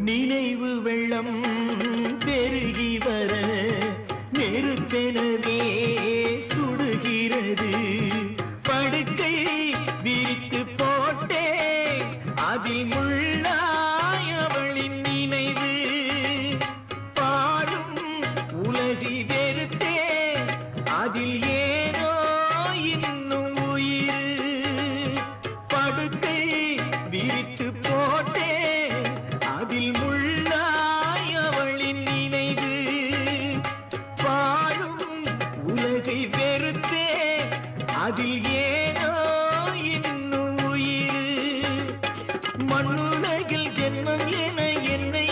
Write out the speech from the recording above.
நினைவு வெள்ளம் பெருகி வர நெருப்பெனவே சுடுகிறது. படுக்கை விரித்து போட்டே அதில் முள்ளாய் அவளின் நினைவு. பாடும் உலகி வெறுத்தே அதில் ஏனோ இன்னும் உயிர். படுக்கை விரித்து போட்டே அதில் முள்ளாய் அவளின் நினைவு. பாடும் உலகை வெறுத்தே அதில் ஏனோ இன்னும் உயிர். மண்ணுலகில் ஜென்மம் என என்னை